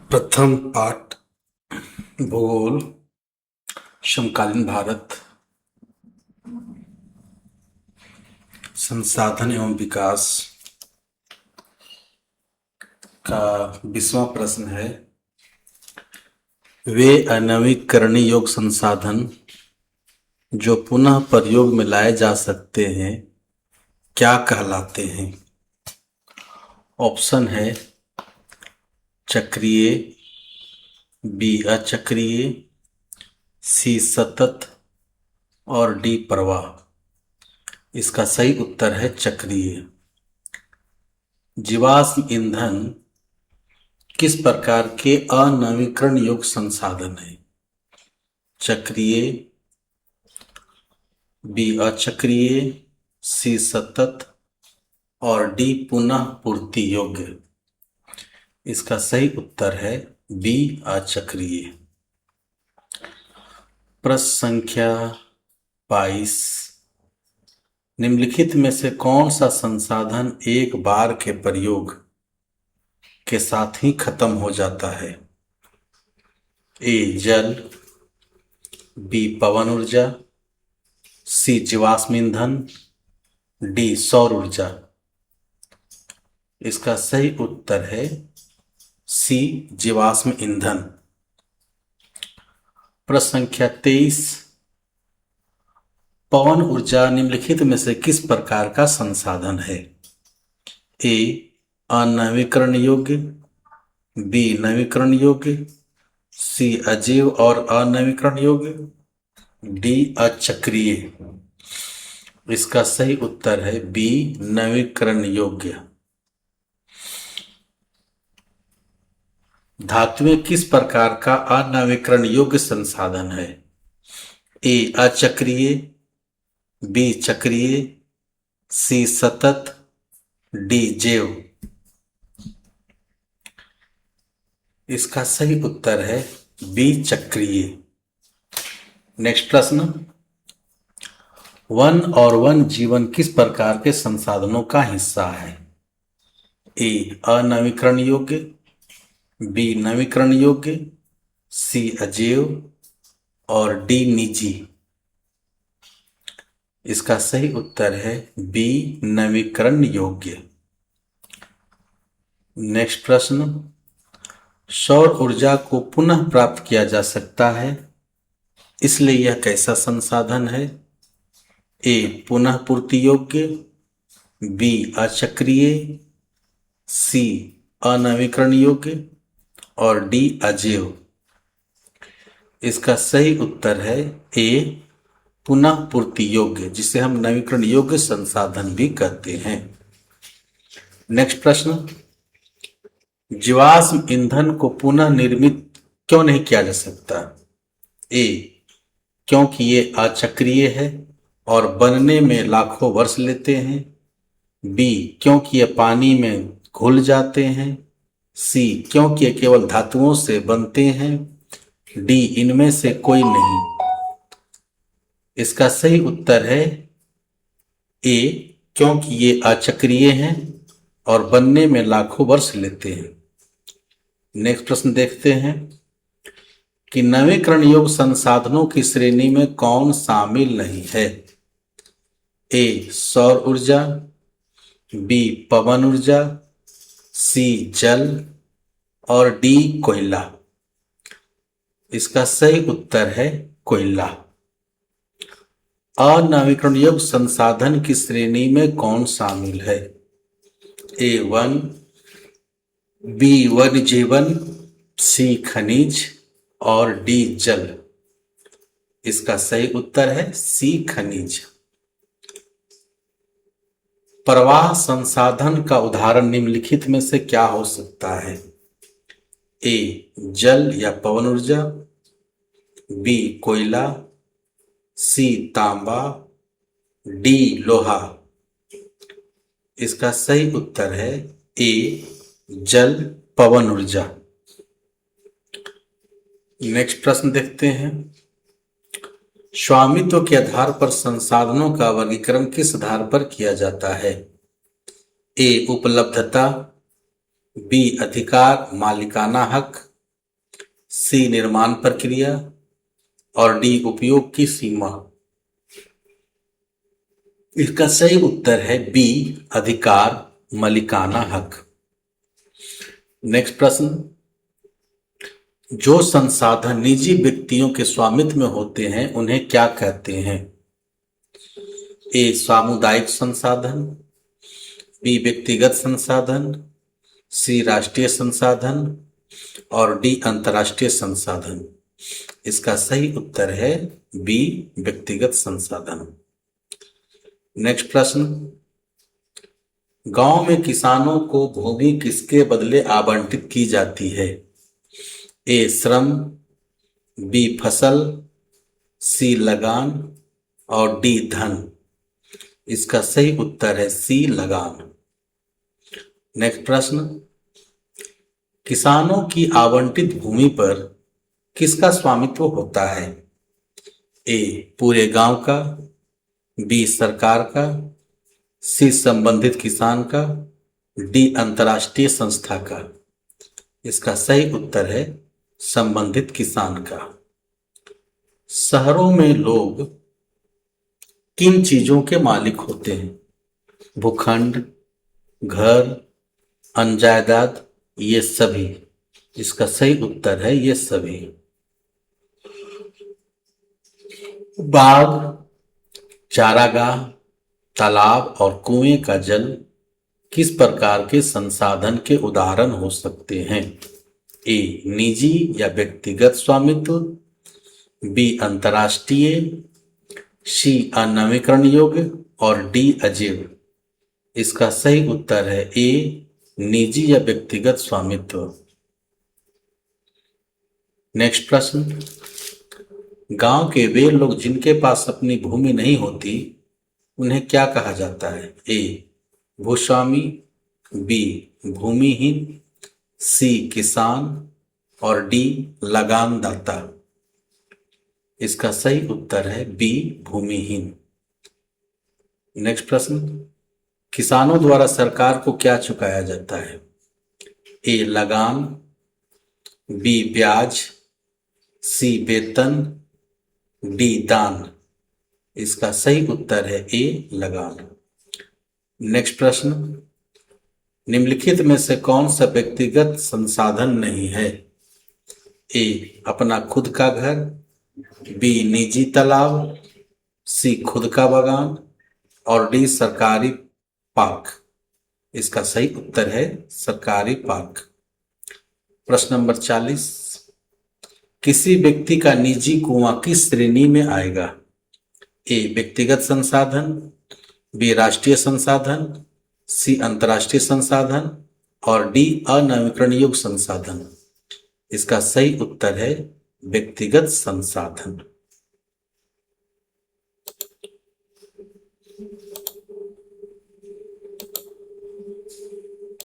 प्रथम पाठ भूगोल समकालीन भारत संसाधन एवं विकास का 20वां प्रश्न है। वे अनवीकरणीय योग्य संसाधन जो पुनः प्रयोग में लाए जा सकते हैं क्या कहलाते हैं? ऑप्शन है चक्रीय, बी अचक्रीय, सी सतत और डी प्रवाह। इसका सही उत्तर है चक्रीय। जीवाश्म ईंधन किस प्रकार के अनवीकरण योग्य संसाधन है? चक्रीय, बी अचक्रीय, सी सतत और डी पुनः पूर्ति योग्य। इसका सही उत्तर है बी अचक्रीय। प्रश्न संख्या 22। निम्नलिखित में से कौन सा संसाधन एक बार के प्रयोग के साथ ही खत्म हो जाता है? ए जल, बी पवन ऊर्जा, सी जीवाश्म ईंधन, डी सौर ऊर्जा। इसका सही उत्तर है सी जीवाश्म ईंधन। प्रश्न संख्या 23। पवन ऊर्जा निम्नलिखित में से किस प्रकार का संसाधन है? ए अनवीकरण योग्य, बी नवीकरण योग्य, सी अजीव और अनवीकरण योग्य, डी अचक्रीय। इसका सही उत्तर है बी नवीकरण योग्य। धातुएं किस प्रकार का अनवीकरण योग्य संसाधन है? ए अचक्रीय, बी चक्रीय, सी सतत, डी जैव। इसका सही उत्तर है बी चक्रीय। नेक्स्ट प्रश्न। वन और वन जीवन किस प्रकार के संसाधनों का हिस्सा है? ए अनवीकरण योग्य, बी नवीकरण योग्य, सी अजैव और डी निजी। इसका सही उत्तर है बी नवीकरण योग्य। नेक्स्ट प्रश्न। सौर ऊर्जा को पुनः प्राप्त किया जा सकता है, इसलिए यह कैसा संसाधन है? ए पुनः पूर्ति योग्य, बी अचक्रीय, सी अनवीकरण योग्य और डी अजैव। इसका सही उत्तर है ए पुनः पूर्ति योग्य, जिसे हम नवीकरण योग्य संसाधन भी कहते हैं। नेक्स्ट प्रश्न। जीवाश्म ईंधन को पुनः निर्मित क्यों नहीं किया जा सकता? ए क्योंकि ये अचक्रीय है और बनने में लाखों वर्ष लेते हैं, बी क्योंकि ये पानी में घुल जाते हैं, सी क्योंकि ये केवल धातुओं से बनते हैं, डी इनमें से कोई नहीं। इसका सही उत्तर है ए क्योंकि ये अचक्रीय हैं और बनने में लाखों वर्ष लेते हैं। नेक्स्ट प्रश्न देखते हैं कि नवीकरण योग्य संसाधनों की श्रेणी में कौन शामिल नहीं है? ए सौर ऊर्जा, बी पवन ऊर्जा, सी जल और डी कोयला। इसका सही उत्तर है कोयला। अनवीकरण योग्य संसाधन की श्रेणी में कौन शामिल है? ए वन, बी वन जीवन, सी खनिज और डी जल। इसका सही उत्तर है सी खनिज। प्रवाह संसाधन का उदाहरण निम्नलिखित में से क्या हो सकता है? ए जल या पवन ऊर्जा, बी कोयला, सी तांबा, डी लोहा। इसका सही उत्तर है ए जल पवन ऊर्जा। नेक्स्ट प्रश्न देखते हैं। स्वामित्व के आधार पर संसाधनों का वर्गीकरण किस आधार पर किया जाता है? ए उपलब्धता, बी अधिकार मालिकाना हक, सी निर्माण प्रक्रिया और डी उपयोग की सीमा। इसका सही उत्तर है बी अधिकार मालिकाना हक। नेक्स्ट प्रश्न, जो संसाधन निजी व्यक्तियों के स्वामित्व में होते हैं उन्हें क्या कहते हैं? ए सामुदायिक संसाधन, बी व्यक्तिगत संसाधन, सी राष्ट्रीय संसाधन और डी अंतर्राष्ट्रीय संसाधन। इसका सही उत्तर है बी व्यक्तिगत संसाधन। नेक्स्ट प्रश्न, गांव में किसानों को भूमि किसके बदले आवंटित की जाती है? ए श्रम, बी फसल, सी लगान और डी धन। इसका सही उत्तर है सी लगान। नेक्स्ट प्रश्न, किसानों की आवंटित भूमि पर किसका स्वामित्व होता है? ए पूरे गांव का, बी सरकार का, सी संबंधित किसान का, डी अंतर्राष्ट्रीय संस्था का। इसका सही उत्तर है संबंधित किसान का। शहरों में लोग किन चीजों के मालिक होते हैं? भूखंड, घर, अन्य जायदाद, ये सभी। इसका सही उत्तर है ये सभी। बाग, चारागाह, तालाब और कुएं का जल किस प्रकार के संसाधन के उदाहरण हो सकते हैं? ए निजी या व्यक्तिगत स्वामित्व, बी अंतर्राष्ट्रीय, सी अनवीकरण योग्य और डी अजीब। इसका सही उत्तर है ए निजी या व्यक्तिगत स्वामित्व। नेक्स्ट प्रश्न, गांव के वे लोग जिनके पास अपनी भूमि नहीं होती उन्हें क्या कहा जाता है? ए भूस्वामी, बी भूमिहीन, सी किसान और डी लगानदाता। इसका सही उत्तर है बी भूमिहीन। नेक्स्ट प्रश्न, किसानों द्वारा सरकार को क्या चुकाया जाता है? ए लगान, बी ब्याज, सी वेतन, डी दान। इसका सही उत्तर है ए लगान। नेक्स्ट प्रश्न, निम्नलिखित में से कौन सा व्यक्तिगत संसाधन नहीं है? ए अपना खुद का घर, बी निजी तालाब, सी खुद का बागान और डी सरकारी पार्क। इसका सही उत्तर है सरकारी पार्क। प्रश्न नंबर 40, किसी व्यक्ति का निजी कुआं किस श्रेणी में आएगा? ए व्यक्तिगत संसाधन, बी राष्ट्रीय संसाधन, सी अंतर्राष्ट्रीय संसाधन और डी अनवीकरण योग्य संसाधन। इसका सही उत्तर है व्यक्तिगत संसाधन।